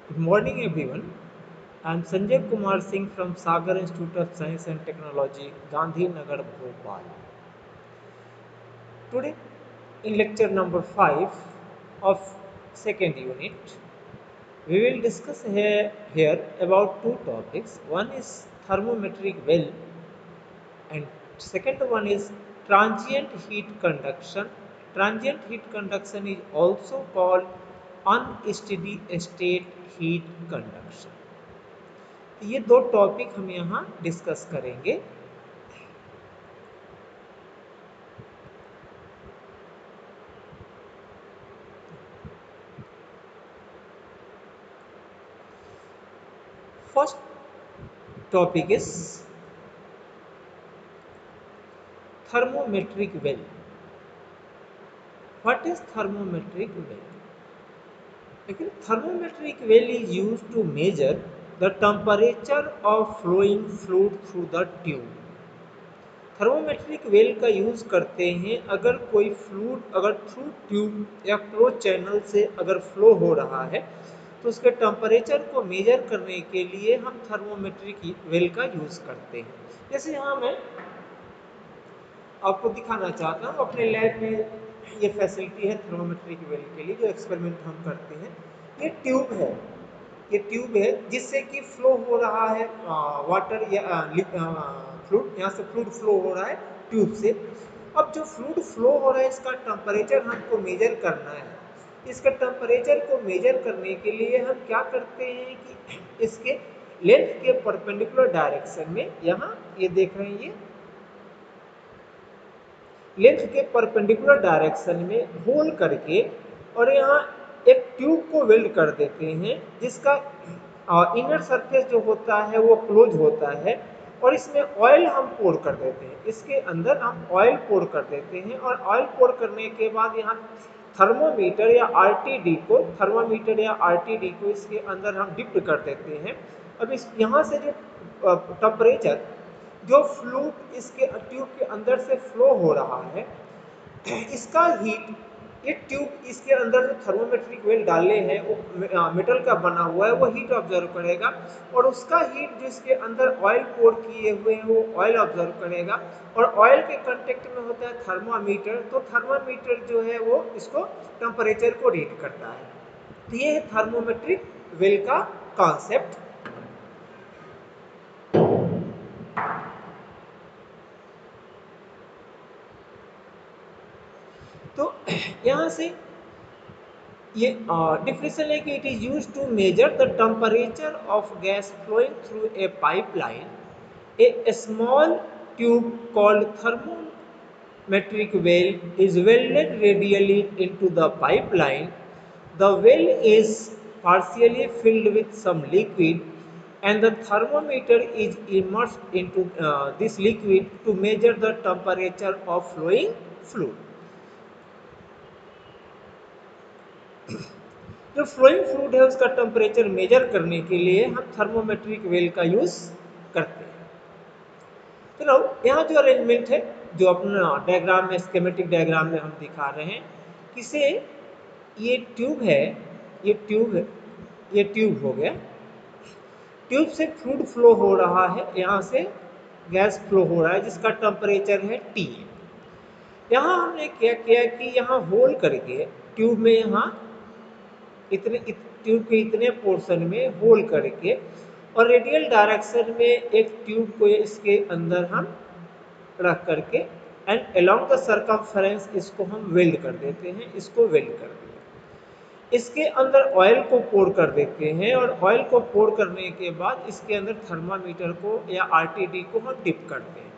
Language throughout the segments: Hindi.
Good morning, everyone. I am Sanjay Kumar Singh from Sagar Institute of Science and Technology, Gandhinagar, Bhopal. Today, in lecture number 5 of second unit, we will discuss here about two topics. One is thermometric well, and second one is transient heat conduction. Transient heat conduction is also called unsteady state heat conduction. ये दो टॉपिक हम यहाँ डिस्कस करेंगे। First topic is thermometric well. What is thermometric well? Actually, thermometric well is used to measure the temperature of flowing fluid through the tube. Thermometric well का यूज करते हैं अगर कोई फ्लूइड अगर थ्रू ट्यूब या क्लोज चैनल से अगर फ्लो हो रहा है तो उसके टेम्परेचर को मेजर करने के लिए हम थर्मोमेट्रिक वेल का यूज करते हैं। जैसे यहाँ मैं आपको दिखाना चाहता हूँ अपने लैब में ये फैसिलिटी है थर्मोमेट्रिक वेल के लिए जो एक्सपेरिमेंट हम करते हैं। ये ट्यूब है, ये ट्यूब है जिससे कि फ्लो हो रहा है वाटर या फ्लूइड, यहाँ से फ्लूइड फ्लो हो रहा है ट्यूब से। अब जो फ्लूइड फ्लो हो रहा है इसका टेम्परेचर हमको मेजर करना है। इसका टेम्परेचर को मेजर करने के लिए हम क्या करते हैं कि इसके लेंथ के परपेंडिकुलर डायरेक्शन में, यहाँ ये देख रहे हैं, ये लेंथ के परपेंडिकुलर डायरेक्शन में होल करके और यहाँ एक ट्यूब को वेल्ड कर देते हैं जिसका इनर सरफेस जो होता है वो क्लोज होता है और इसमें ऑयल हम पोर कर देते हैं। इसके अंदर हम ऑयल पोर कर देते हैं और ऑयल पोर करने के बाद यहाँ थर्मोमीटर या आरटीडी को इसके अंदर हम डिप कर देते हैं। अब इस यहाँ से जो टेम्परेचर जो फ्लूइड इसके ट्यूब के अंदर से फ्लो हो रहा है इसका हीट, ये ट्यूब इसके अंदर जो थर्मोमेट्रिक वेल डाले हैं वो मेटल का बना हुआ है, वो हीट ऑब्जर्व करेगा और उसका हीट जो इसके अंदर ऑयल पोर किए हुए हैं वो ऑयल ऑब्जर्व करेगा और ऑयल के कांटेक्ट में होता है थर्मामीटर, तो थर्मामीटर जो है वो इसको टेम्परेचर को रीड करता है। तो ये है थर्मोमेट्रिक वेल का कॉन्सेप्ट। तो यहाँ से ये डिफिनेशन है कि it is use to measure the temperature of gas flowing through a pipeline. A small tube called thermometric well is welded radially into the pipeline. The well is partially filled with some liquid and the thermometer is immersed into this liquid to measure the temperature of flowing fluid. जो फ्लोइंग फ्लूइड है उसका टेम्परेचर मेजर करने के लिए हम थर्मोमेट्रिक वेल का यूज करते हैं। चलो यहाँ जो अरेंजमेंट है जो अपना डायग्राम में, स्कीमेटिक डायग्राम में हम दिखा रहे हैं, किसे ये ट्यूब है, ये ट्यूब है, ये ट्यूब हो गया, ट्यूब से फ्लूइड फ्लो हो रहा है, यहाँ से गैस फ्लो हो रहा है जिसका टेम्परेचर है T। यहाँ हमने क्या किया कि यहाँ होल करके ट्यूब में, यहाँ इतने ट्यूब के इतने पोर्शन में होल करके और रेडियल डायरेक्शन में एक ट्यूब को इसके अंदर हम रख करके एंड अलोंग द सर्कमफेरेंस इसको हम वेल्ड कर देते हैं, इसको वेल्ड कर दिया। इसके अंदर ऑयल को पोर कर देते हैं और ऑयल को पोर करने के बाद इसके अंदर थर्मामीटर को या आरटीडी को हम डिप करते हैं।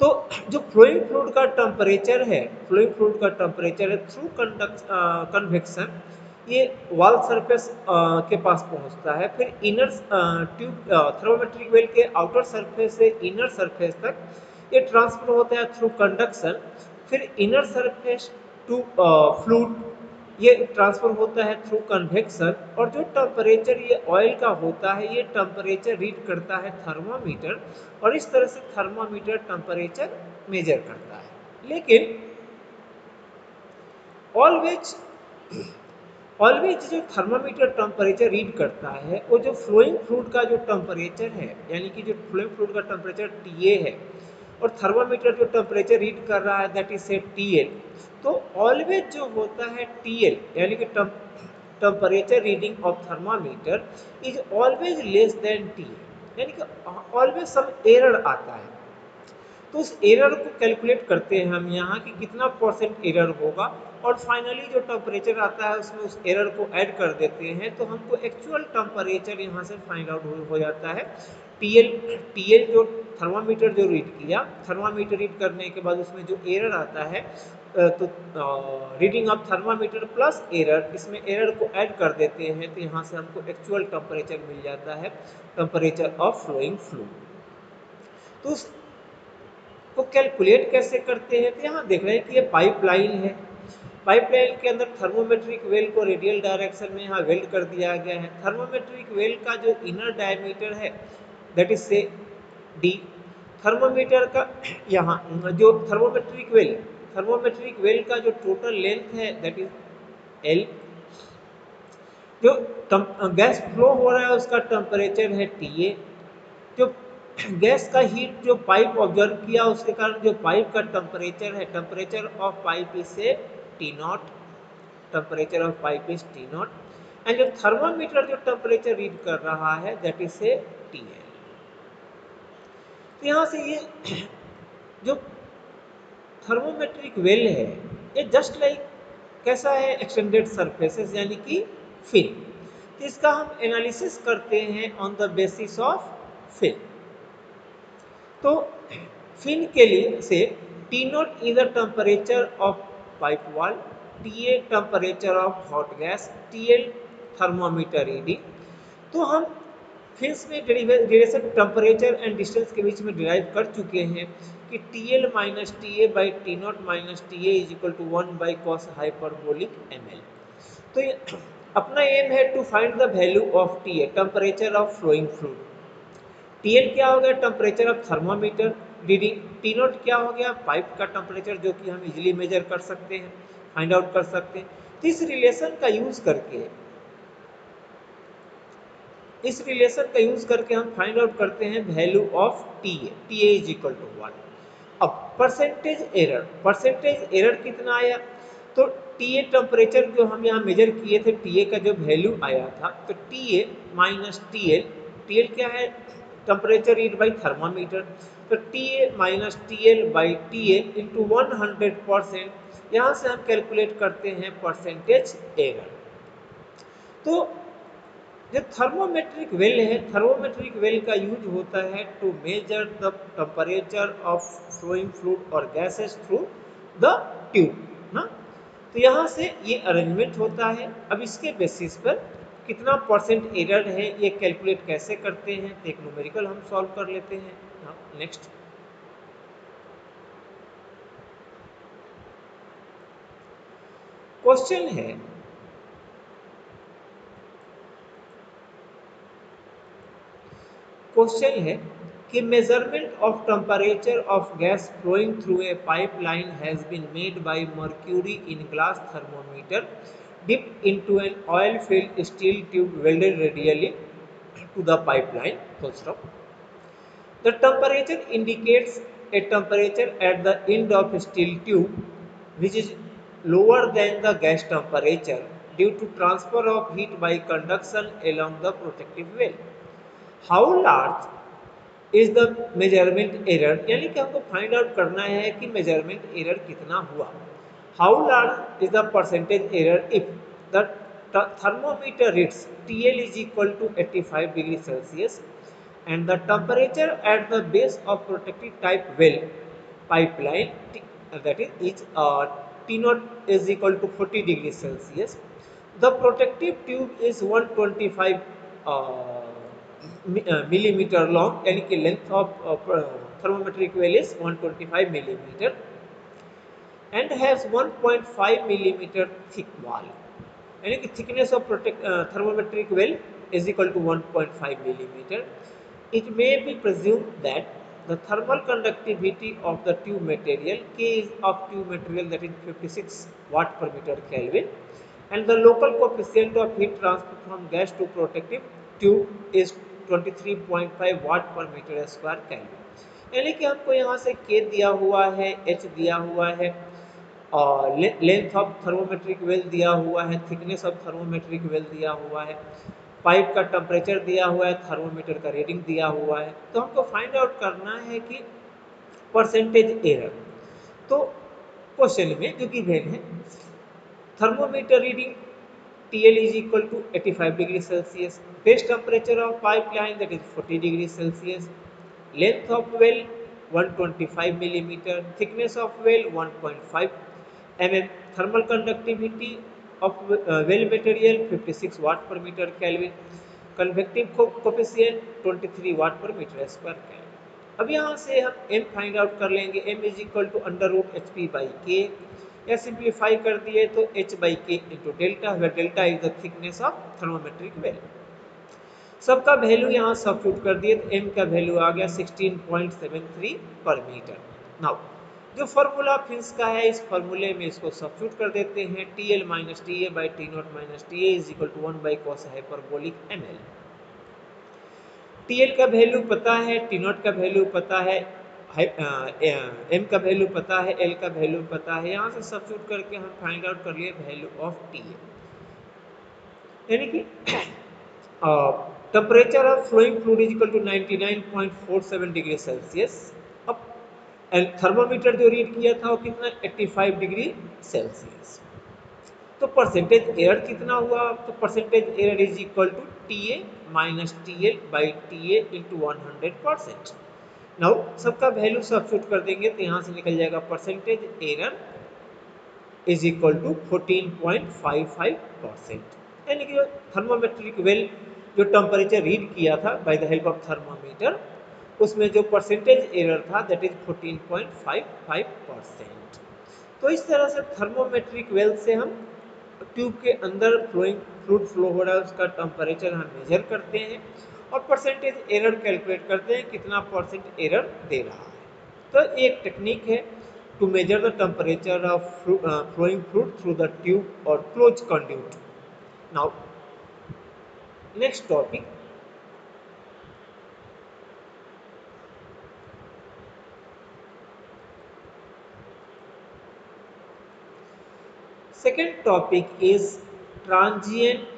तो जो फ्लोइंग फ्लूइड का टेम्परेचर है, फ्लोइंग फ्लूइड का टेम्परेचर है थ्रू कन्वेक्शन, ये वॉल सरफेस के पास पहुंचता है, फिर इनर ट्यूब थर्मोमेट्रिक वेल के आउटर सरफेस से इनर सरफेस तक ये ट्रांसफर होता है थ्रू कंडक्शन, फिर इनर सरफेस टू फ्लूइड ये ट्रांसफर होता है थ्रू कन्वेक्शन और जो टेम्परेचर ये ऑयल का होता है ये टेम्परेचर रीड करता है थर्मामीटर और इस तरह से थर्मामीटर टेम्परेचर मेजर करता है। लेकिन ऑलवेज ऑलवेज जो थर्मामीटर टेम्परेचर रीड करता है वो जो फ्लोइंग फ्लूइड का जो टेम्परेचर है, यानी कि जो फ्लोइंग फ्लूइड का टेम्परेचर TA है और थर्मामीटर जो टेम्परेचर रीड कर रहा है दैट इज से TL, तो ऑलवेज जो होता है TL यानी कि temperature reading of thermometer is always less than TA, यानी कि ऑलवेज सम एरर आता है। तो उस एरर को कैलकुलेट करते हैं हम यहाँ कि कितना परसेंट एरर होगा और फाइनली जो टेम्परेचर आता है उसमें उस एरर को ऐड कर देते हैं, तो हमको एक्चुअल टेम्परेचर यहाँ से फाइंड आउट हो जाता है। टीएल जो थर्मामीटर जो रीड किया, थर्मामीटर रीड करने के बाद उसमें जो एरर आता है तो reading of thermometer plus error, इसमें एरर को ऐड कर देते हैं तो यहाँ से हमको एक्चुअल टेम्परेचर मिल जाता है, टेम्परेचर ऑफ फ्लोइंग फ्लूइड। तो उस को कैलकुलेट कैसे करते हैं, तो यहाँ देख रहे हैं कि ये पाइपलाइन है, पाइपलाइन के अंदर थर्मोमेट्रिक वेल को रेडियल डायरेक्शन में यहाँ वेल्ड कर दिया गया है। थर्मोमेट्रिक वेल का जो इनर डायमीटर है दैट इज से D, थर्मोमीटर का यहाँ जो थर्मोमेट्रिक वेल का जो टोटल लेंथ है दैट इज L, जो गैस फ्लो हो रहा है उसका टेम्परेचर है TA, जो गैस का हीट जो पाइप ऑब्जर्व किया उसके कारण जो पाइप का टेम्परेचर है, टेम्परेचर ऑफ पाइप इज से T0, temperature of pipe is T0, and जो थर्मामीटर जो टेम्परेचर रीड कर रहा है दैट इज से TL। तो यहाँ से ये जो थर्मोमेट्रिक वेल है ये जस्ट लाइक कैसा है, एक्सटेंडेड सरफेसेस यानी कि फिन। तो इसका हम एनालिसिस करते हैं on the basis of fin. तो फिन के लिए say T0 is the temperature of pipe wall, TA temperature of hot gas, TL thermometer reading. तो हम फिन्स में डेरिवेशन टेम्परेचर एंड डिस्टेंस के बीच में डिराइव कर चुके हैं कि TL minus TA by T0 minus TA is equal to 1 by cos hyperbolic ml। तो ये अपना एम है to find the value of TA, temperature of flowing fluid. TL क्या हो गया, temperature of thermometer reading. T0 क्या हो गया, पाइप का टेम्परेचर जो कि हम इजीली मेजर कर सकते हैं, फाइंड आउट कर सकते हैं। तो इस रिलेशन का यूज करके हम फाइंड आउट करते हैं value of TA is equal to 1। अब परसेंटेज एरर कितना आया, तो TA टेम्परेचर जो हम यहाँ मेजर किए थे, TA का जो वैल्यू आया था, तो TA माइनस TL क्या है, टेम्परेचर रीड बाई थर्मामीटर, तो TA minus TL by TA into 100%, यहाँ से हम कैलकुलेट करते हैं परसेंटेज एरर। तो जो थर्मोमेट्रिक वेल है, थर्मोमेट्रिक वेल का यूज होता है to measure the temperature of flowing fluid और गैसेस थ्रू द ट्यूब ना। तो यहाँ से ये अरेंजमेंट होता है। अब इसके बेसिस पर कितना परसेंट एरर है ये कैलकुलेट कैसे करते हैं, तो एक न्यूमेरिकल हम सॉल्व कर लेते हैं। नेक्स्ट क्वेश्चन है कि measurement of temperature of gas flowing through a pipeline has been made by mercury in glass thermometer dipped into an oil filled steel tube welded radially to the pipeline, full stop. The temperature indicates a temperature at the end of a steel tube which is lower than the gas temperature due to transfer of heat by conduction along the protective well. How large is the measurement error, यानी कि हमको फाइंड आउट करना है कि मेजरमेंट एरर कितना हुआ। How large is the percentage error if the thermometer reads TL is equal to 85 degree Celsius and the temperature at the base of protective type well pipeline that is T0 is equal to 40 degrees Celsius. The protective tube is 125 millimeter long, यानी कि length of thermometric well is 125 millimeter and has 1.5 millimeter thick wall, यानी कि thickness of thermometric well is equal to 1.5 millimeter. It may be presumed that the thermal conductivity of the tube material, K is of tube material that is 56 watt per meter Kelvin, and the local coefficient of heat transfer from gas to protective tube is 23.5 वाट पर मीटर स्क्वायर केल्विन। यानी कि हमको यहाँ से K दिया हुआ है, H दिया हुआ है, और लेंथ ऑफ थर्मोमेट्रिक वेल दिया हुआ है, थिकनेस ऑफ थर्मोमेट्रिक वेल दिया हुआ है, पाइप का टेम्परेचर दिया हुआ है, थर्मोमीटर का रीडिंग दिया हुआ है। तो हमको फाइंड आउट करना है कि परसेंटेज एरर। तो क्वेश्चन में जो गिवन है, thermometer reading TL is equal to 85 degrees Celsius, base temperature of pipeline that is 40 degrees Celsius, length of well 125 millimeter, thickness of well 1.5 mm, thermal conductivity of well material 56 watt per meter Kelvin, convective coefficient 23 watt per meter square Kelvin। अब यहाँ से हम m फाइंड आउट कर लेंगे, m is equal to under root H P by K, या सिंप्लीफाई कर दिए तो h by K into delta, where delta is the thickness of thermometric well. सबका वैल्यू यहाँ सब्स्टिट्यूट कर दिए तो m का वैल्यू आ गया 16.73 पर मीटर। नाउ जो फार्मूला फिंस का है, इस फार्मूले में इसको सब्स्टिट्यूट कर देते हैं, TL minus T A by T naught minus T A is equal to 1 by cos hyperbolic ml। TL का वैल्यू पता है, टी नॉट का वैल्यू पता है, m का वैल्यू पता है, l का वैल्यू पता है। यहाँ से सब्स्टिट्यूट करके हम फाइंड आउट कर लिए वैल्यू ऑफ TA, यानी कि temperature of flowing fluid is equal to 99.47 degree Celsius. अब थर्मोमीटर जो रीड किया था वो कितना, 85 डिग्री सेल्सियस। तो परसेंटेज एरर कितना हुआ, तो percentage error is equal to TA minus TL by TA into 100%। Now सबका वैल्यू सब्स्टिट्यूट कर देंगे तो यहाँ से निकल जाएगा percentage error is equal to 14.55%। यानी कि थर्मोमेट्रिक वेल जो टेम्परेचर रीड किया था by the help of thermometer, उसमें जो परसेंटेज एरर था दैट इज 14.55%। तो इस तरह से थर्मोमेट्रिक वेल से हम ट्यूब के अंदर फ्लूइड फ्लो हो रहा है उसका टेम्परेचर हम मेजर करते हैं और परसेंटेज एरर कैलकुलेट करते हैं कितना परसेंट एरर दे रहा है। तो एक टेक्निक है to measure the temperature of flowing fluid through the tube और close conduit. Now next topic, second topic is transient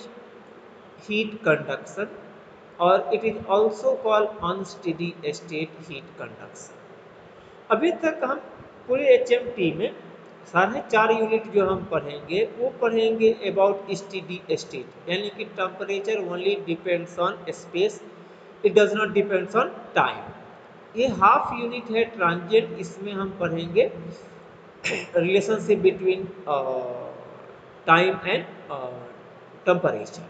heat conduction, or it is also called unsteady state heat conduction। अभी तक हम पूरे HMT में साढ़े 4 यूनिट जो हम पढ़ेंगे वो पढ़ेंगे अबाउट स्टेडी स्टेट, यानी कि temperature only depends on space, it does not depends on time. ये हाफ यूनिट है ट्रांजिएंट, इसमें हम पढ़ेंगे relationship between time and temperature.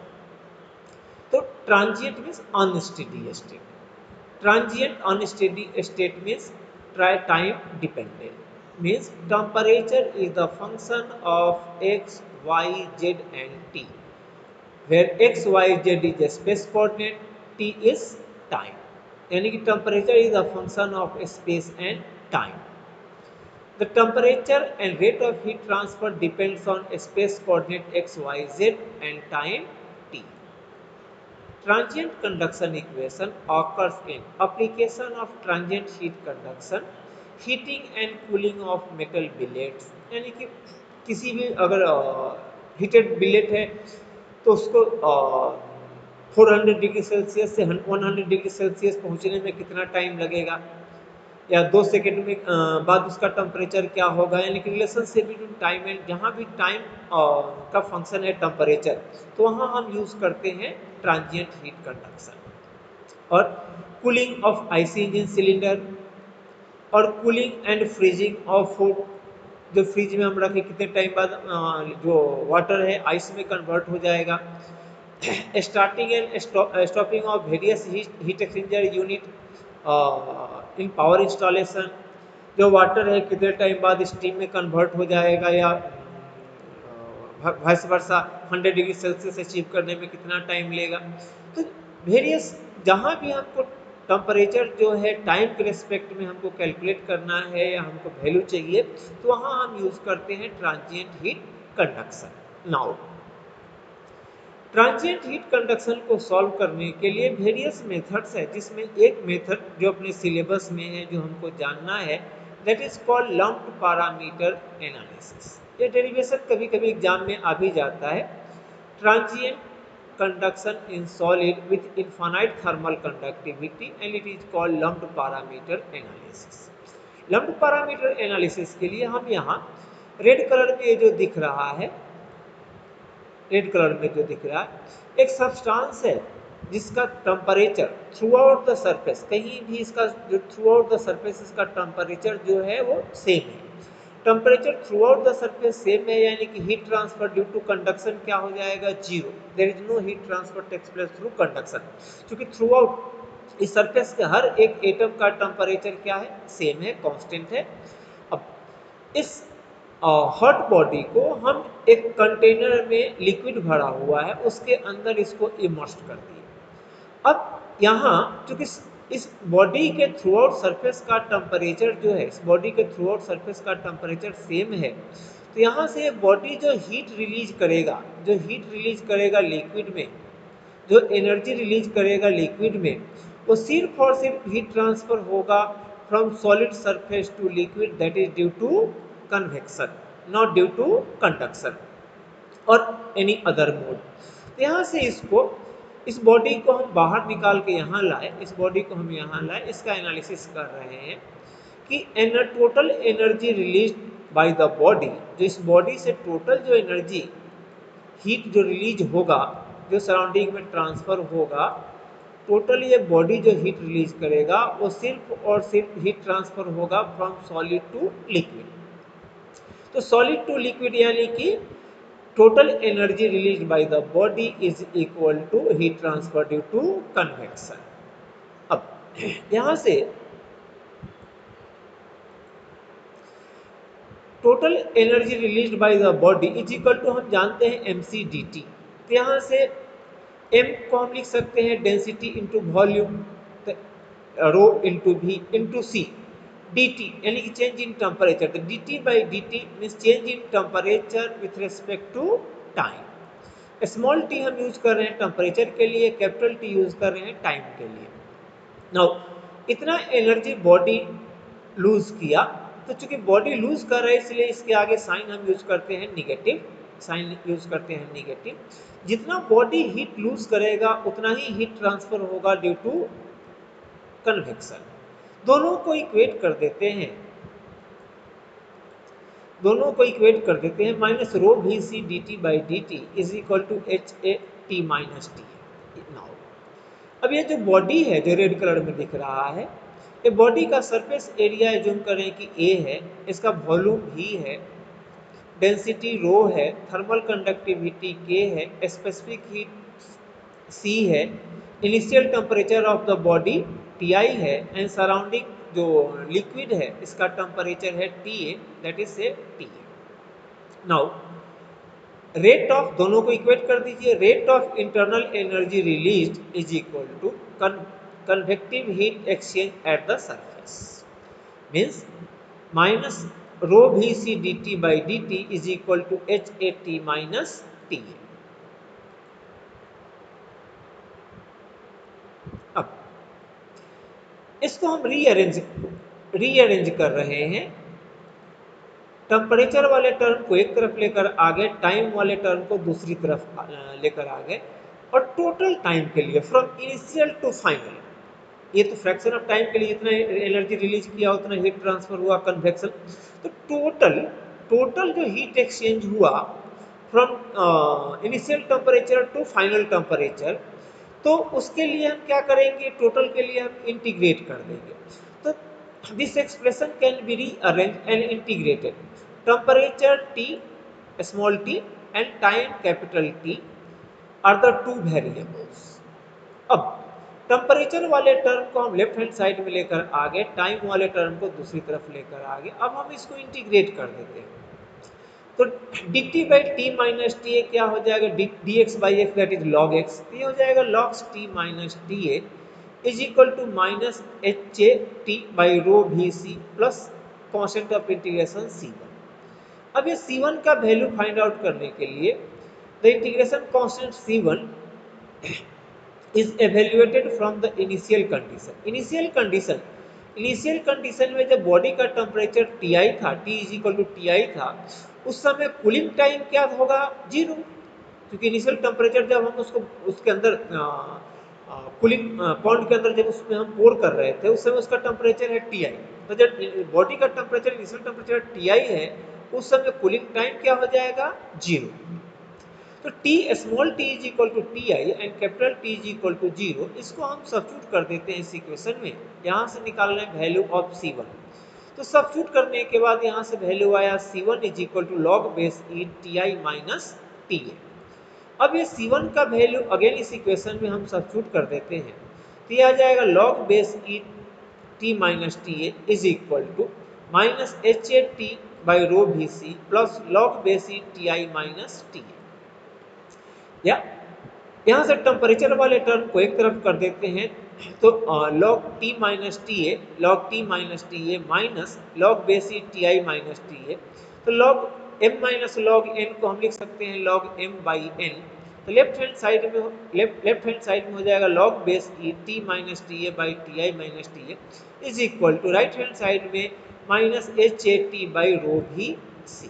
तो transient means unsteady state, transient unsteady state means time dependent, means temperature is the function of x, y, z and t, where x, y, z is a space coordinate, t is time, यानी कि temperature is the function of space and time। The temperature and rate of heat transfer depends on space coordinate x, y, z and time t। Transient conduction equation occurs in application of transient heat conduction, heating and cooling of metal billets, यानी कि किसी भी अगर हीटेड बिलेट है तो उसको 400 डिग्री सेल्सियस से 100 डिग्री सेल्सियस पहुंचने में कितना टाइम लगेगा, या 2 सेकेंड में बाद उसका टेम्परेचर क्या होगा, यानी कि रिलेशनशिप बिटवीन टाइम एंड, जहाँ भी टाइम का फंक्शन है टेम्परेचर, तो वहाँ हम यूज़ करते हैं ट्रांजिएंट हीट कंडक्शन। और cooling of IC engine cylinder और cooling and freezing of food, जो फ्रिज में हम रखें कितने टाइम बाद जो वाटर है आइस में कन्वर्ट हो जाएगा। Starting and stopping of various heat exchanger unit in power installation, जो वाटर है कितने टाइम बाद स्टीम में कन्वर्ट हो जाएगा, या vice versa 100 degree Celsius achieve करने में कितना टाइम लेगा। तो वेरियस जहाँ भी हमको टेम्परेचर जो है टाइम के रिस्पेक्ट में हमको कैलकुलेट करना है या हमको वैल्यू चाहिए, तो वहाँ हम यूज़ करते हैं transient heat conduction. Now transient heat conduction को सॉल्व करने के लिए वेरियस मेथड्स है, जिसमें एक मेथड जो अपने सिलेबस में है, जो हमको जानना है, that is called lumped parameter analysis. ये डेरिवेशन कभी कभी एग्जाम में आ भी जाता है। Transient conduction in solid with infinite thermal conductivity and it is called lumped parameter analysis। lumped parameter analysis के लिए हम यहाँ रेड कलर में जो दिख रहा है, रेड कलर में जो दिख रहा है, एक सब्सटेंस है जिसका temperature throughout the surface, कहीं भी इसका जो थ्रू आउट द सरफेस इसका टेम्परेचर जो है वो सेम है। Temperature throughout the surface same है, यानी कि heat transfer due to conduction क्या हो जाएगा, जीरो। There is no heat transfer takes place through conduction, क्योंकि थ्रू आउट इस सरफेस के हर एक एटम का टेम्परेचर क्या है, सेम है, कांस्टेंट है। अब इस हॉट बॉडी को हम एक कंटेनर में लिक्विड भरा हुआ है, उसके अंदर इसको इमर्स्ड कर दिए। अब यहाँ चूंकि इस बॉडी के थ्रू आउट सरफेस का टेम्परेचर जो है, इस बॉडी के थ्रू आउट सरफेस का टेम्परेचर सेम है, तो यहाँ से बॉडी जो हीट रिलीज करेगा, जो हीट रिलीज करेगा लिक्विड में, जो एनर्जी रिलीज करेगा लिक्विड में, वो सिर्फ और सिर्फ हीट ट्रांसफर होगा from solid surface to liquid, that is due to convection, not due to conduction और एनी अदर मोड। यहाँ से इसको, इस बॉडी को हम बाहर निकाल के यहाँ लाए, इस बॉडी को हम यहाँ लाए, इसका एनालिसिस कर रहे हैं कि total energy release by the body, जो इस बॉडी से टोटल जो एनर्जी हीट जो रिलीज होगा, जो सराउंडिंग में ट्रांसफर होगा, टोटल ये बॉडी जो हीट रिलीज करेगा वो सिर्फ और सिर्फ हीट ट्रांसफर होगा फ्रॉम सॉलिड टू लिक्विड। तो सॉलिड टू लिक्विड यानी कि total energy released by the body is equal to heat transfer due to convection। अब यहाँ से total energy released by the body is equal to हम जानते हैं mc/dt। तो यहाँ से m को हम लिख सकते हैं density into volume, rho into v into c, dt यानी कि चेंज इन टेम्परेचर। तो dt by dt means change in temperature with respect to time. Small T हम यूज कर रहे हैं टेम्परेचर के लिए, कैपिटल टी यूज कर रहे हैं टाइम के लिए। नाउ इतना एनर्जी बॉडी लूज किया, तो चूंकि बॉडी लूज कर रहा है इसलिए इसके आगे साइन हम यूज करते हैं निगेटिव, साइन यूज करते हैं निगेटिव। जितना बॉडी हीट लूज करेगा उतना ही हीट ट्रांसफर होगा ड्यू टू कन्वेक्शन। दोनों को इक्वेट कर देते हैं, दोनों को इक्वेट कर देते हैं, minus rho V C D T by D T is equal to H A T minus T. Now अब ये जो बॉडी है जो रेड कलर में दिख रहा है, ये बॉडी का सरफेस एरिया एज्यूम करें कि ए है, इसका वॉल्यूम भी है, डेंसिटी रो है, थर्मल कंडक्टिविटी के है, स्पेसिफिक हीट सी है, initial temperature of the body T I है, एंड सराउंडिंग जो लिक्विड है इसका टेम्परेचर है T A, that is say T A. Now rate of, दोनों को इक्वेट कर दीजिए, rate of internal energy release is equal to convective heat exchange at the surface, means minus rho V C D T by D T is equal to H A T minus T A. अब इसको हम रीअरेंज कर रहे हैं, टेम्परेचर वाले टर्म को एक तरफ लेकर आगे, टाइम वाले टर्म को दूसरी तरफ लेकर आगे, और टोटल टाइम के लिए फ्रॉम इनिशियल टू फाइनल, ये तो फ्रैक्शन ऑफ टाइम के लिए जितना एनर्जी रिलीज किया उतना हीट ट्रांसफर हुआ कन्वेक्शन, तो टोटल जो हीट एक्सचेंज हुआ from initial temperature to final temperature, तो उसके लिए हम क्या करेंगे, टोटल के लिए हम इंटीग्रेट कर देंगे। तो this expression can be rearrange and integrated, temperature T small T and time capital T R the two variables. अब टेम्परेचर वाले टर्म को हम लेफ्ट हैंड साइड में लेकर आगे, टाइम वाले टर्म को दूसरी तरफ लेकर आगे। अब हम इसको इंटीग्रेट कर देते हैं, तो D T by T minus T A क्या हो जाएगा, D X by X that is log X, ये हो जाएगा logs T minus T A is equal to minus H A T by rho V C plus constant of integration C1। अब ये C1 का वैल्यू फाइंड आउट करने के लिए The integration constant C1 is evaluated from the initial condition. Initial condition में जब बॉडी का टेम्परेचर Ti था, T is equal to Ti था, उस समय कूलिंग टाइम क्या होगा? 0, क्योंकि इनिशियल टेम्परेचर जब हम उसको उसके अंदर कूलिंग पॉन्ड के अंदर जब उसमें हम पोर कर रहे थे, उस समय उसका टेम्परेचर है Ti। तो जब बॉडी का टेम्परेचर इनिशियल टेम्परेचर Ti है, उस समय कूलिंग टाइम क्या हो जाएगा? 0। तो T small t is equal to Ti and capital T is equal to 0, इसको हम सब्स्टिट्यूट कर देते हैं इस इक्वेशन में। यहाँ से निकाल रहे हैं वैल्यू ऑफ C1। तो सब्स्टिट्यूट करने के बाद यहाँ से वैल्यू आया C1 is equal to log base E Ti minus Ta। अब ये C1 का वैल्यू अगेन इस इक्वेशन में हम सब्स्टिट्यूट कर देते हैं, तो ये आ जाएगा log base E T minus Ta is equal to minus HAT by rho VC plus log base E Ti minus Ta। या यहाँ से टेम्परेचर वाले टर्म को एक तरफ कर देते हैं, तो log T minus Ta minus log base ई Ti माइनस Ta, तो log m minus log n को हम लिख सकते हैं log m बाई n। तो लेफ्ट हैंड साइड में हो जाएगा log बेस ई T minus Ta by Ti minus Ta is equal to right hand side में minus HAT by rho VC।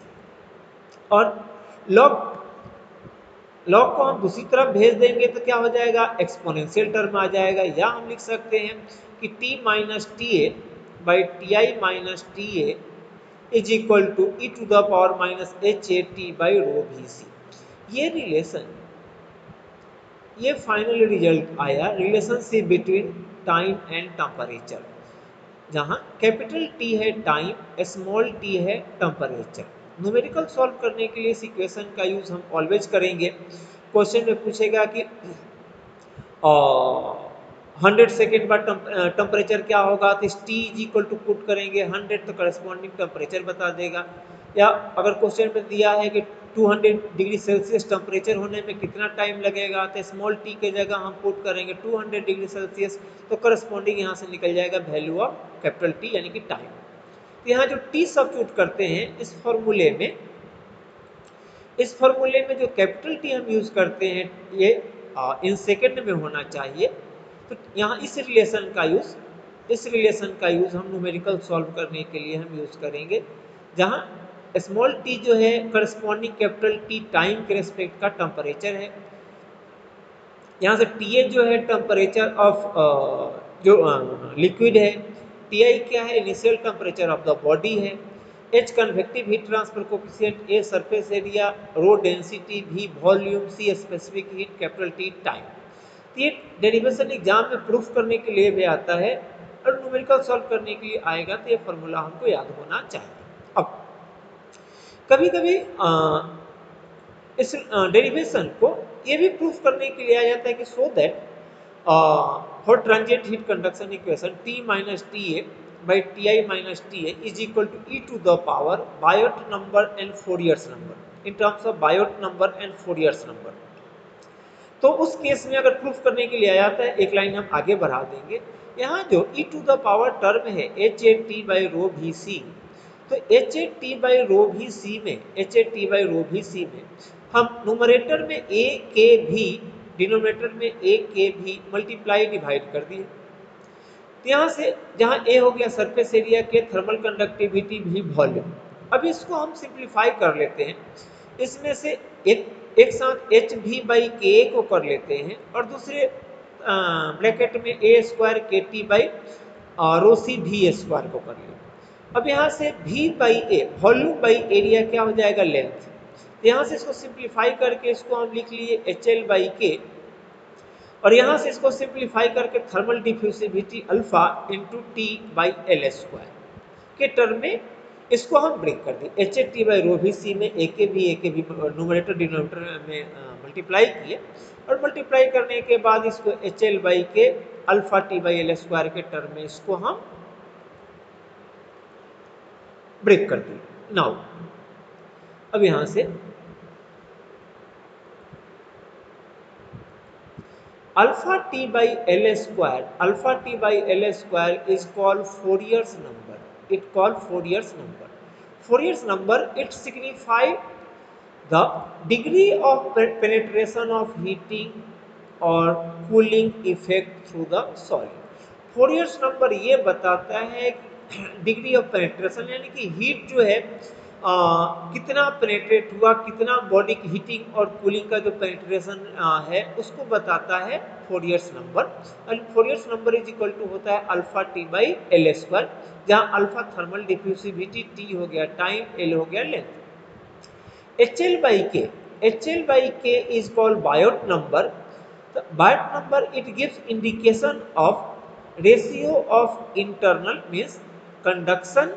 और लॉग को हम दूसरी तरफ भेज देंगे तो क्या हो जाएगा? एक्सपोनेंशियल टर्म आ जाएगा, या हम लिख सकते हैं कि T minus Ta by Ti minus Ta is equal to E to the power minus HAT by rho VC। ये रिलेशन, ये फाइनल रिजल्ट आया relationship between time and temperature, जहाँ कैपिटल T है टाइम, स्मॉल t है टेम्परेचर। न्यूमेरिकल सॉल्व करने के लिए इस इक्वेशन का यूज हम ऑलवेज करेंगे। क्वेश्चन में पूछेगा कि 100 सेकेंड बाद टेम्परेचर क्या होगा, तो इस T is equal to put करेंगे 100, तो करस्पॉन्डिंग टेम्परेचर बता देगा। या अगर क्वेश्चन में दिया है कि 200 डिग्री सेल्सियस टेम्परेचर होने में कितना टाइम लगेगा, तो स्मॉल t के जगह हम पुट करेंगे 200 डिग्री सेल्सियस, तो करस्पॉन्डिंग यहाँ से निकल जाएगा वैल्यू ऑफ कैपिटल T यानी कि टाइम। तो यहाँ जो T सब्स्टिट्यूट करते हैं इस फॉर्मूले में जो कैपिटल T हम यूज करते हैं ये इन सेकेंड में होना चाहिए। तो यहाँ इस रिलेशन का यूज हम न्यूमेरिकल सॉल्व करने के लिए हम यूज करेंगे, जहाँ स्मॉल t जो है करस्पॉन्डिंग कैपिटल T टाइम के रेस्पेक्ट का टेम्परेचर है। यहाँ से Ta जो है टेम्परेचर ऑफ जो लिक्विड है, Ti क्या है? Initial temperature of the body है, H convective heat transfer coefficient, A surface area, rho density, V volume, C specific heat, capital T time. तो ये डेरिवेशन एग्जाम में प्रूफ करने के लिए भी आता है और न्यूमेरिकल सॉल्व करने के लिए आएगा, तो ये फॉर्मूला हमको याद होना चाहिए। अब कभी कभी इस डेरिवेशन को ये भी प्रूफ करने के लिए आ जाता है कि so that for transient heat conduction equation T minus Ta by Ti minus Ta is equal to e to the power Biot number and Fourier's number, in terms of Biot number and Fourier's number। तो उस केस में अगर प्रूफ करने के लिए आ जाता है, एक लाइन हम आगे बढ़ा देंगे। यहाँ जो e to the power term है HAT बाई रो VC, तो HAT बाई रो VC में हम न्यूमरेटर में A के भी, डिनोमिनेटर में A के भी मल्टीप्लाई डिवाइड कर दिए। तो यहाँ से जहाँ A हो गया सरफेस एरिया के, थर्मल कंडक्टिविटी भी वॉल्यूम। अब इसको हम सिंप्लीफाई कर लेते हैं, इसमें से एक साथ एच भी बाई के को कर लेते हैं और दूसरे ब्रैकेट में ए स्क्वायर के टी बाई रो सी भी स्क्वायर को कर लें। अब यहाँ से भी by A volume by area क्या हो जाएगा? लेंथ। तो यहाँ से इसको सिंप्लीफाई करके इसको हम लिख लिए एच एल बाई के, और यहाँ से इसको सिंप्लीफाई करके thermal diffusivity alpha into T by L square के टर्म में इसको हम ब्रेक कर दें। H A T by rho V C में ए के भी न्यूमरेटर डिनोमिनेटर में मल्टीप्लाई किए, और मल्टीप्लाई करने के बाद इसको एच एल बाई के alpha T by L square के टर्म में इसको हम ब्रेक कर दिए। नाउ अब यहाँ से alpha T by L square is called Fourier's number. Fourier's number, it signifies the degree of penetration of heating और cooling effect through the solid. Fourier's number ये बताता है डिग्री ऑफ पेनिट्रेशन यानी कि हीट जो है कितना पेनिट्रेट हुआ, कितना बॉडी की हीटिंग और कूलिंग का जो पेनिट्रेशन है उसको बताता है Fourier's number. And Fourier's number is equal to होता है alpha T by L square, जहाँ अल्फा थर्मल डिफ्यूसिविटी, टी हो गया टाइम, एल हो गया length. HL by K. HL by K is called Biot number. The Biot number, it gives indication of ratio of internal means conduction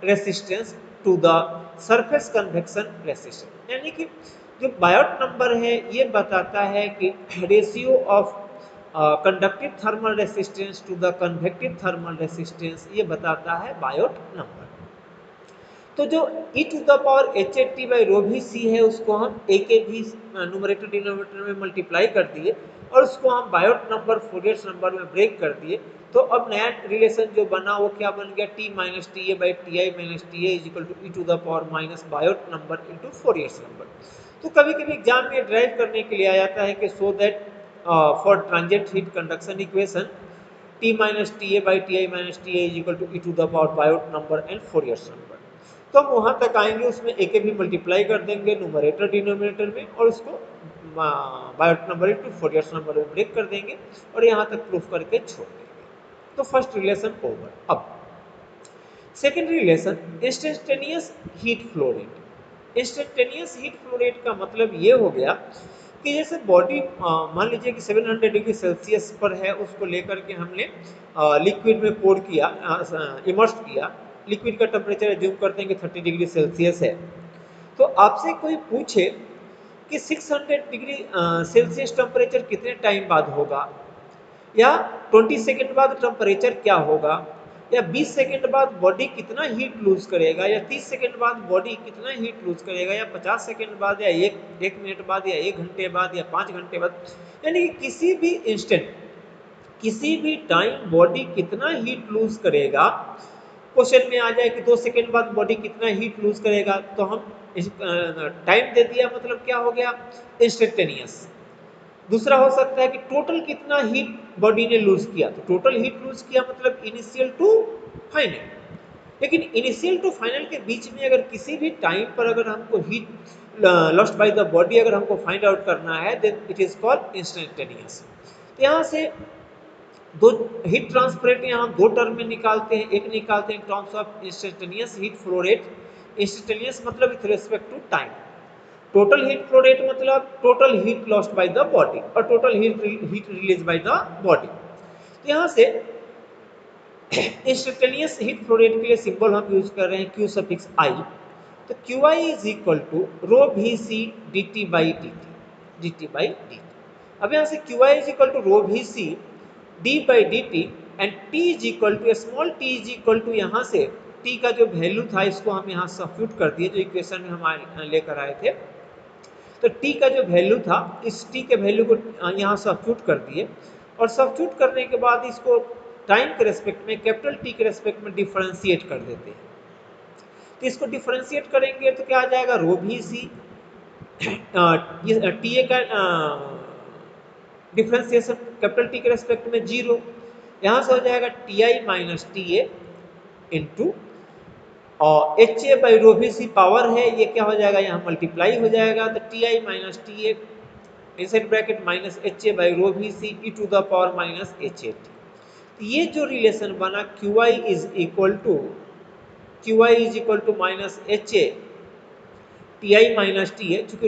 resistance to the surface convection resistance. यानी कि जो बायोट नंबर है ये बताता है कि ratio of conductive thermal resistance to the convective thermal resistance ये बताता है बायोट नंबर। तो जो e to the power H A T by rho V C है उसको हम ए के भी न्यूमरेटर डिनोमिनेटर में मल्टीप्लाई कर दिए और उसको हम बायोट नंबर फोरियर्स नंबर में ब्रेक कर दिए। तो अब नया रिलेशन जो बना वो क्या बन गया, T minus T A by T I minus T A is equal to E to the power minus Biot number into Fourier's number. तो कभी कभी एग्जाम में ड्राइव करने के लिए आ जाता है कि so that for transient heat conduction equation T minus T A by T I minus T A is equal to E to the power Biot number and Fourier's number. तो हम वहां तक आएंगे, उसमें ए के भी मल्टीप्लाई कर देंगे न्यूमरेटर डिनोमिनेटर में और उसको Biot number into Fourier's number में ब्रेक कर देंगे और यहाँ तक प्रूफ करके छोड़ देंगे। तो फर्स्ट रिलेशन ओवर। अब second relation instantaneous heat flow rate. Instantaneous heat flow rate का मतलब ये हो गया कि जैसे बॉडी मान लीजिए कि 700 डिग्री सेल्सियस पर है, उसको लेकर के हमने लिक्विड में पोर किया, इमर्स किया। लिक्विड का टेम्परेचर एज्यूम करते हैं कि 30 डिग्री सेल्सियस है। तो आपसे कोई पूछे कि 600 डिग्री सेल्सियस टेम्परेचर कितने टाइम बाद होगा, या 20 सेकेंड बाद टेम्परेचर क्या होगा, या 20 सेकेंड बाद बॉडी कितना हीट लूज करेगा, या 30 सेकेंड बाद बॉडी कितना हीट लूज करेगा, या 50 सेकेंड बाद, या एक मिनट बाद, या 1 घंटे बाद, या 5 घंटे बाद, यानी कि किसी भी इंस्टेंट, किसी भी टाइम बॉडी कितना हीट लूज करेगा। क्वेश्चन में आ जाए कि 2 सेकेंड बाद बॉडी कितना हीट लूज करेगा, तो हम टाइम दे दिया, मतलब क्या हो गया, इंस्टेंटेनियस। दूसरा हो सकता है कि टोटल कितना हीट बॉडी ने लूज किया, तो टोटल हीट लूज किया मतलब इनिशियल टू फाइनल। लेकिन इनिशियल टू फाइनल के बीच में अगर किसी भी टाइम पर अगर हमको heat lost by the body अगर हमको फाइंड आउट करना है, then it is called instantaneous. यहाँ से दो हीट ट्रांसफर रेट यहाँ दो टर्म में निकालते हैं। एक निकालते हैं terms of instantaneous heat flow rate. Instantaneous मतलब with respect to time. Total heat flow rate मतलब total heat lost by the body और total heat release by the body. तो यहाँ से इंस्टेंटेनियस हीट फ्लो रेट के लिए सिंबल हम यूज कर रहे हैं क्यू सफिक्स आई। तो Q I is equal to rho V C D T by D T, D T by D T. अब यहाँ से Q I is equal to rho V C D by D T and T is equal to small T is equal to, यहाँ से टी का जो वैल्यू था इसको हम यहाँ सब्स्टिट्यूट कर दिए जो इक्वेशन में हम लेकर आए थे। तो टी का जो वैल्यू था इस टी के वैल्यू को यहाँ सब्स्टिट्यूट कर दिए और सब्स्टिट्यूट करने के बाद इसको टाइम के रेस्पेक्ट में कैपिटल टी के रेस्पेक्ट में डिफरेंशिएट कर देते हैं। तो इसको डिफरेंशिएट करेंगे तो क्या आ जाएगा, रो भी सी टी ए का डिफरेंशिएशन कैपिटल टी के रेस्पेक्ट में 0, यहाँ से हो जाएगा T I minus T A into और H A by rho V C power है, ये क्या हो जाएगा यहाँ मल्टीप्लाई हो जाएगा। तो T I minus T A inside bracket minus H A by rho V C e to the power minus H A T. तो ये जो रिलेशन बना Q I is equal to minus H A T I minus T है, चूंकि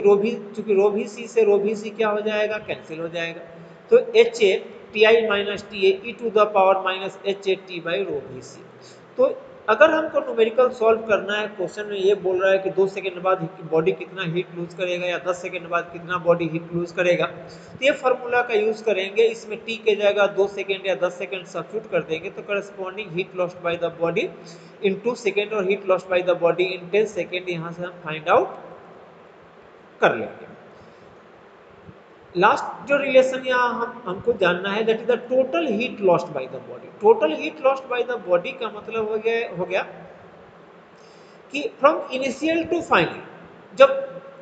रो भी सी से रो भी सी क्या हो जाएगा, कैंसिल हो जाएगा। तो H A T I minus T A E to the power minus H A T by rho V C. तो अगर हमको न्यूमेरिकल सॉल्व करना है, क्वेश्चन में ये बोल रहा है कि 2 सेकंड बाद बॉडी कितना हीट लूज करेगा या 10 सेकंड बाद कितना बॉडी हीट लूज करेगा, तो ये फार्मूला का यूज करेंगे। इसमें टी के जगह 2 सेकंड या 10 सेकंड सब्स्टिट्यूट कर देंगे तो corresponding heat lost by the body in 2 second और heat lost by the body in 10 second यहाँ से हम फाइंड आउट कर लेंगे। लास्ट जो रिलेशन यहाँ हमको जानना है that is the total heat lost by the body. Total heat lost by the body का मतलब हो गया कि फ्रॉम इनिशियल टू फाइनल, जब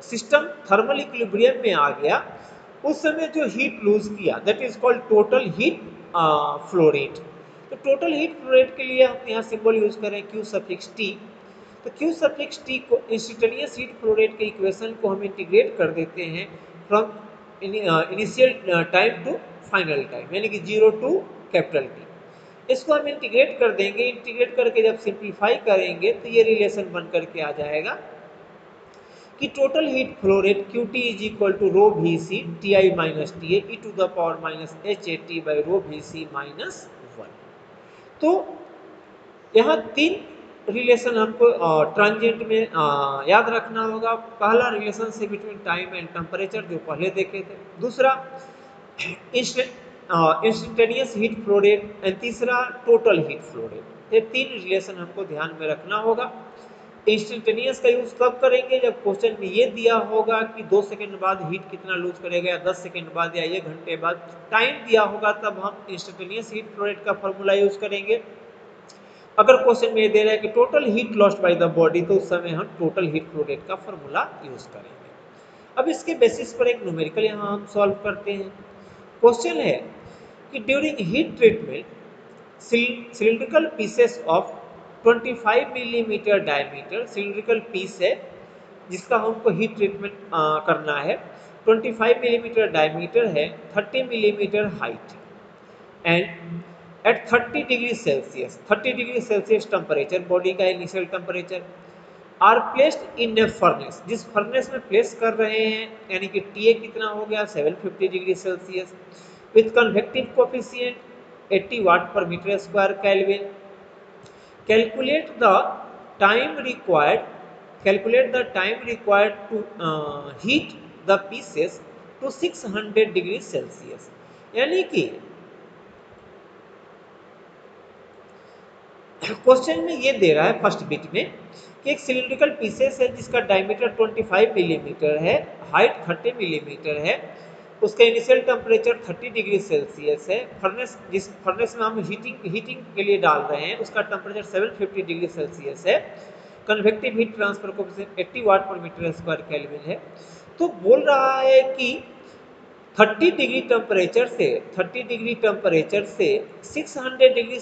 सिस्टम थर्मल इक्विलिब्रियम में आ गया, उस समय जो हीट लूज किया that is called total heat flow rate. तो टोटल हीट फ्लो रेट के लिए हम यहाँ सिंबल यूज करें Q सफिक्स T। तो Q सफिक्स T को इंस्टेंटेनियस हीट फ्लो रेट के इक्वेशन को हम इंटीग्रेट कर देते हैं from initial time to final time, यानी कि 0 टू कैपिटल T। इसको हम इंटीग्रेट कर देंगे, इंटीग्रेट करके जब सिंप्लीफाई करेंगे तो ये रिलेशन बन करके आ जाएगा कि total heat flow rate QT is equal to rho VC TI minus TA e to the power minus HAT by rho VC minus 1। तो यहाँ तीन रिलेशन हमको ट्रांजिएंट में याद रखना होगा। पहला relationship between time and temperature जो पहले देखे थे, दूसरा instantaneous heat flow rate and तीसरा टोटल हीट फ्लो रेट। ये तीन रिलेशन हमको ध्यान में रखना होगा। इंस्टेंटेनियस का यूज कब करेंगे, जब क्वेश्चन में ये दिया होगा कि 2 सेकंड बाद हीट कितना लूज करेगा, या 10 सेकंड बाद, या 1 घंटे बाद टाइम दिया होगा, तब हम इंस्टेंटेनियस हीट फ्लो रेट का फॉर्मूला यूज करेंगे। अगर क्वेश्चन में दे रहा है कि total heat lost by the body, तो उस समय हम टोटल हीट फ्लो रेट का फॉर्मूला यूज करेंगे। अब इसके बेसिस पर एक न्यूमेरिकल यहाँ हम सॉल्व करते हैं। क्वेश्चन है कि during heat treatment cylindrical pieces of 25 millimetre diameter, cylindrical piece है जिसका हमको हीट ट्रीटमेंट करना है, 25 मिलीमीटर डायमीटर है, 30 millimetre height and at 30 degree Celsius, 30 degree Celsius temperature, body का initial temperature, are placed in a furnace, जिस फर्नेस में प्लेस कर रहे हैं, यानी कि TA कितना हो गया 750 degree Celsius, with convective coefficient 80 watt पर metre square kelvin. Calculate the time required, calculate the time required to heat the pieces to 600 degree Celsius. यानी कि क्वेश्चन में ये दे रहा है फर्स्ट बिट में कि एक सिलिंड्रिकल पीसेस है जिसका डायमीटर 25 मिलीमीटर है, हाइट 30 मिलीमीटर है, उसका इनिशियल टेम्परेचर 30 डिग्री सेल्सियस है, फर्नेस जिस फर्नेस में हम हीटिंग के लिए डाल रहे हैं उसका टेम्परेचर 750 डिग्री सेल्सियस है, convective heat transfer coefficient 80 watt पर मीटर स्क्वायर केल्विन है। तो बोल रहा है कि 30 डिग्री टेम्परेचर से 600 डिग्री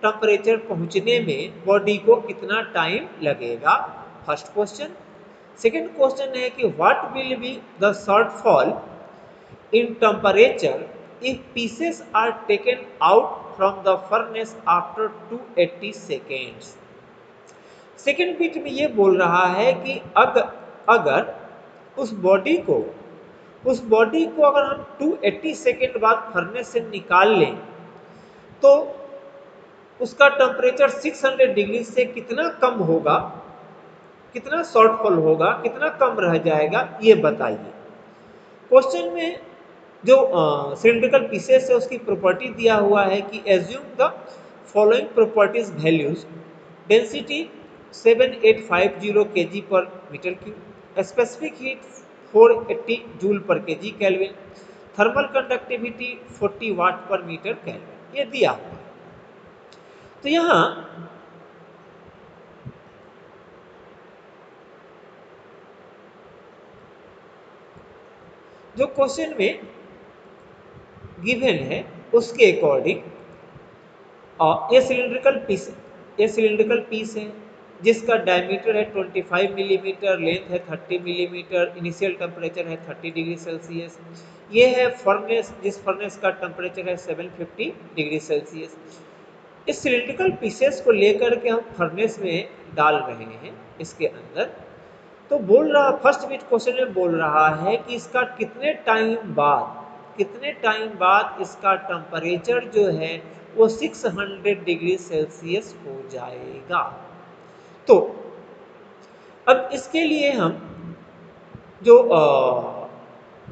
टेम्परेचर पहुंचने में बॉडी को कितना टाइम लगेगा, फर्स्ट क्वेश्चन। सेकंड क्वेश्चन है कि what will be the shortfall in temperature if pieces are taken out from the furnace after 280 seconds। Second bit में ये बोल रहा है कि अगर उस बॉडी को अगर हम 280 सेकेंड बाद फर्नेस से निकाल लें तो उसका टेम्परेचर 600 डिग्री से कितना कम होगा, कितना शॉर्टफॉल होगा, कितना कम रह जाएगा, ये बताइए। क्वेश्चन में जो सिलिंड्रिकल पीसेस है उसकी प्रॉपर्टी दिया हुआ है कि assume the following properties values, density 7850 kg पर metre cube, specific heat 480 joule पर kg kelvin, thermal conductivity 40 watt पर मीटर केल्विन, ये दिया हुआ है। तो यहाँ जो क्वेश्चन में गिवन है उसके अकॉर्डिंग ये सिलिंड्रिकल पीस है जिसका डायमीटर है 25 मिलीमीटर, लेंथ है 30 मिलीमीटर, इनिशियल टेम्परेचर है 30 डिग्री सेल्सियस। ये है फर्नेस जिस फर्नेस का टेम्परेचर है 750 डिग्री सेल्सियस। इस सिलिंड्रिकल पीसेस को लेकर के हम फर्नेस में डाल रहे हैं इसके अंदर। तो बोल रहा फर्स्ट बिट क्वेश्चन में बोल रहा है कि इसका कितने टाइम बाद इसका टेम्परेचर जो है वो 600 डिग्री सेल्सियस हो जाएगा। तो अब इसके लिए हम जो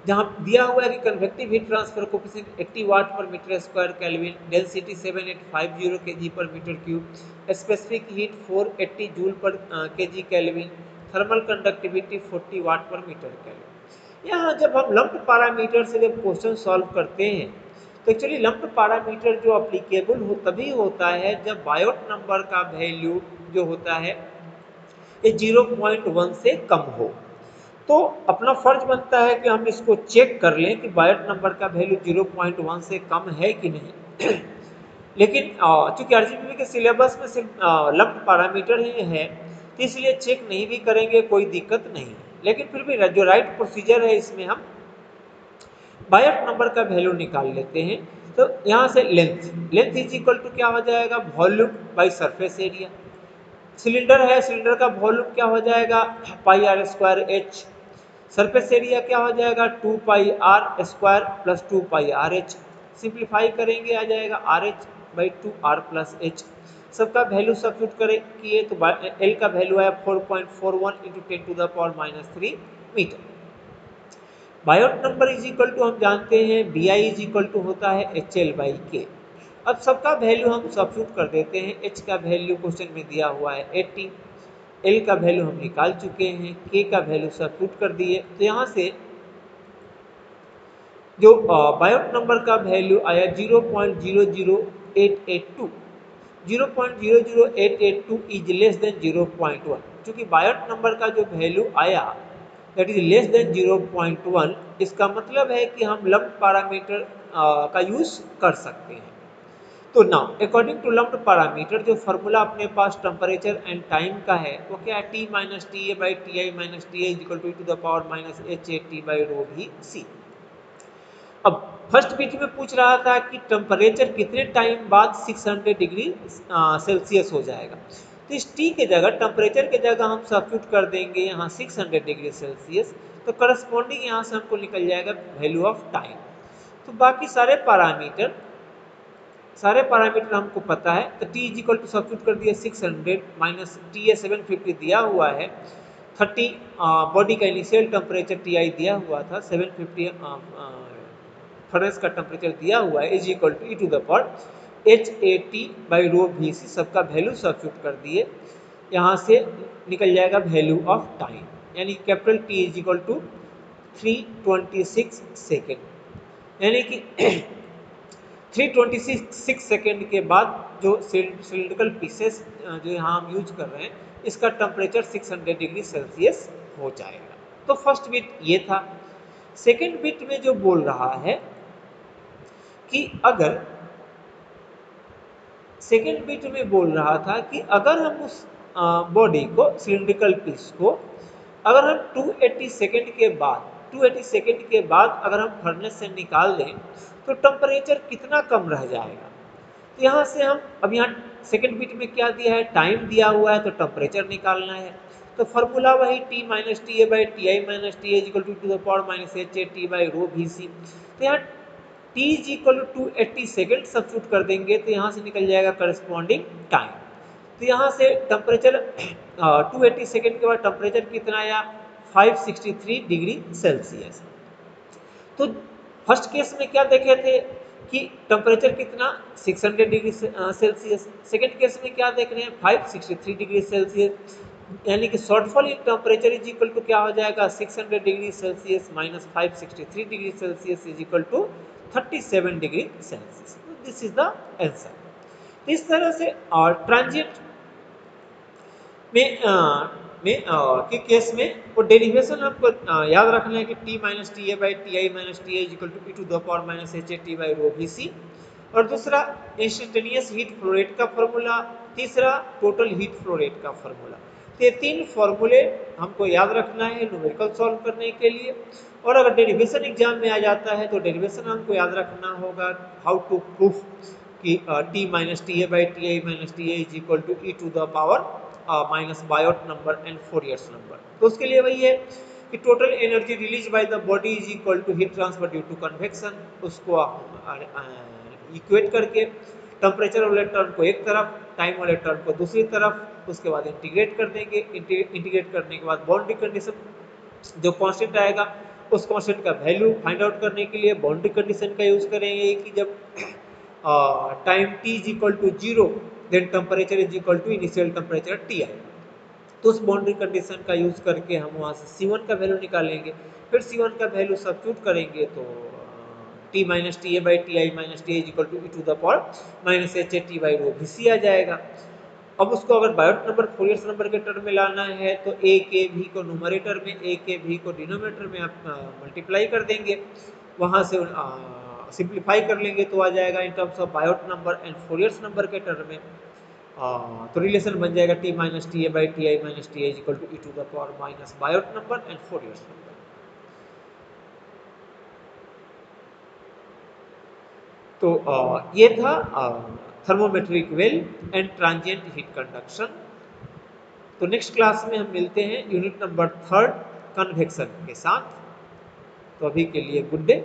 जहाँ दिया हुआ है कि convective heat transfer coefficient 80 watt पर metre square kelvin, density 7850 kg पर metre cube, specific heat 480 joule पर kg kelvin, thermal conductivity 40 watt पर मीटर केल्विन। यहाँ जब हम लंप्ड पैरामीटर से जब क्वेश्चन सॉल्व करते हैं तो एक्चुअली लंप्ड पैरामीटर जो अप्लीकेबल तभी होता है जब बायोट नंबर का वैल्यू जो होता है ये 0.1 से कम हो। तो अपना फर्ज बनता है कि हम इसको चेक कर लें कि बायट नंबर का वैल्यू 0.1 से कम है कि नहीं। लेकिन चूंकि आरजीबीवी के सिलेबस में सिर्फ लंप्ड पैरामीटर ही है, तो इसलिए चेक नहीं भी करेंगे, कोई दिक्कत नहीं है। लेकिन फिर भी जो राइट प्रोसीजर है, इसमें हम बायट नंबर का वैल्यू निकाल लेते हैं। तो यहाँ से लेंथ इज इक्वल टू क्या हो जाएगा, volume by surface area. Cylinder है, सिलेंडर का वॉल्यूम क्या हो जाएगा, pi R square H. Surface area क्या हो जाएगा, 2 pi R square plus 2 pi R H. Simplify करेंगे आ जाएगा R H by 2 R plus H. सबका वैल्यू सब्स्टिट्यूट करें किए तो एल का वैल्यू है 4.41 into 10 to the power -3 metre. Biot number is equal to हम जानते हैं B I is equal to होता है एच एल बाई के। अब सबका वैल्यू हम सब्स्टिट्यूट कर देते हैं। एच का वैल्यू क्वेश्चन में दिया हुआ है 80, एल का वैल्यू हम निकाल चुके हैं, के का वैल्यू सब्स्टिट्यूट कर दिए। तो यहाँ से जो बायोट नंबर का वैल्यू आया 0.00882, 0.00882 इज लेस देन 0.1। चूँकि बायोट नंबर का जो वैल्यू आया दैट इज लेस देन 0.1, इसका मतलब है कि हम लंप्ड पैरामीटर का यूज कर सकते हैं। तो now according to lumped parameter जो फॉर्मूला अपने पास टेम्परेचर एंड टाइम का है वो क्या है, T minus T A by T I minus T A equal to the power minus H A T by rho V C. अब फर्स्ट बीट में पूछ रहा था कि टेम्परेचर कितने टाइम बाद 600 डिग्री सेल्सियस हो जाएगा। तो इस टी के जगह, टेम्परेचर के जगह हम सब्स्टिट्यूट कर देंगे यहाँ 600 डिग्री सेल्सियस। तो करस्पॉन्डिंग यहाँ से हमको निकल जाएगा वैल्यू ऑफ टाइम। तो बाकी सारे पैरामीटर हमको पता है। तो T is equal to substitute कर दिया 600 माइनस टी ए 750 दिया हुआ है, 30 बॉडी का इनिशियल टेम्परेचर टी आई दिया हुआ था, 750 फर्नेस का टेम्परेचर दिया हुआ है, is equal to E to the power H A T by rho V C. सबका वैल्यू सब्स्टिट्यूट कर दिए। यहाँ से निकल जाएगा वैल्यू ऑफ टाइम, यानी capital T is equal to 326 second. यानी कि 326 सेकेंड के बाद जो सिलिंड्रिकल पीसेस जो यहाँ हम यूज कर रहे हैं, इसका टेम्परेचर 600 डिग्री सेल्सियस हो जाएगा। तो फर्स्ट बिट ये था। सेकेंड बिट में जो बोल रहा है कि अगर सेकेंड बिट में बोल रहा था कि अगर हम उस बॉडी को, सिलिंड्रिकल पीस को, अगर हम 280 सेकेंड के बाद अगर हम फर्नेस से निकाल दें तो टेम्परेचर कितना कम रह जाएगा। तो यहाँ से हम, अब यहाँ सेकेंड बिट में क्या दिया है, टाइम दिया हुआ है, तो टेम्परेचर निकालना है। तो फॉर्मूला वही T minus T A by T I minus T equal to the power minus H A T by rho V C. तो यहाँ T is equal to 280 second substitute कर देंगे तो यहाँ से निकल जाएगा करस्पॉन्डिंग टाइम। तो यहाँ से टेम्परेचर 280 सेकेंड के बाद टेम्परेचर कितना आया, 563 डिग्री सेल्सियस। तो फर्स्ट केस में क्या देखे थे कि टेम्परेचर कितना, 600 डिग्री सेल्सियस। सेकेंड केस में क्या देख रहे हैं, 563 डिग्री सेल्सियस। यानी कि shortfall in temperature is equal to क्या हो जाएगा, 600 degree Celsius minus 563 degree Celsius is equal to 37 degree Celsius. This is the answer. इस तरह से ट्रांजिएंट के केस में वो डेरिवेशन आपको याद रखना है कि T minus T A by T I minus T A equal to E to the power minus H A T by rho V C. और दूसरा इंस्टेंटेनियस हीट फ्लो रेट का फॉर्मूला, तीसरा टोटल हीट फ्लो रेट का फॉर्मूला। तो ये तीन फॉर्मूले हमको याद रखना है न्यूमेरिकल सॉल्व करने के लिए। और अगर डेरिवेशन एग्जाम में आ जाता है तो डेरिवेशन हमको याद रखना होगा, हाउ टू प्रूफ कि T minus T A by T I minus T A is equal to E to the power minus Biot number and Fourier's number. तो उसके लिए वही है कि total energy release by the body is equal to heat transfer due to convection. उसको इक्वेट करके टेम्परेचर वाले टर्म को एक तरफ, टाइम वाले टर्म को दूसरी तरफ, उसके बाद इंटीग्रेट कर देंगे। इंटीग्रेट करने के बाद बाउंड्री कंडीशन जो कांस्टेंट आएगा उस कांस्टेंट का वैल्यू फाइंड आउट करने के लिए बाउंड्री कंडीशन का यूज करेंगे कि जब time t is equal to 0 then temperature is equal to initial temperature Ti। तो उस बाउंड्री कंडीशन का यूज करके हम वहाँ से C1 का वैल्यू निकालेंगे। फिर C1 का वैल्यू सब्स्टिट्यूट करेंगे तो T minus T A by T I minus T is equal to E to the power minus H A T by rho V C आ जाएगा। अब उसको अगर बायोट नंबर फोरियर्स नंबर के टर्म में लाना है तो ए के भी को न्यूमरेटर में, ए के भी को डिनोमिनेटर में आप मल्टीप्लाई कर देंगे, वहाँ से सिंप्लीफाई कर लेंगे तो आ जाएगा in terms of Biot number and Fourier's number के टर्म में। तो रिलेशन बन जाएगा T minus T A by T I minus T I equal to E to the power minus Biot number and Fourier's number. तो ये था thermometric well and transient heat conduction. तो नेक्स्ट क्लास में हम मिलते हैं यूनिट नंबर 3 कन्वेक्शन के साथ। तो अभी के लिए गुड डे।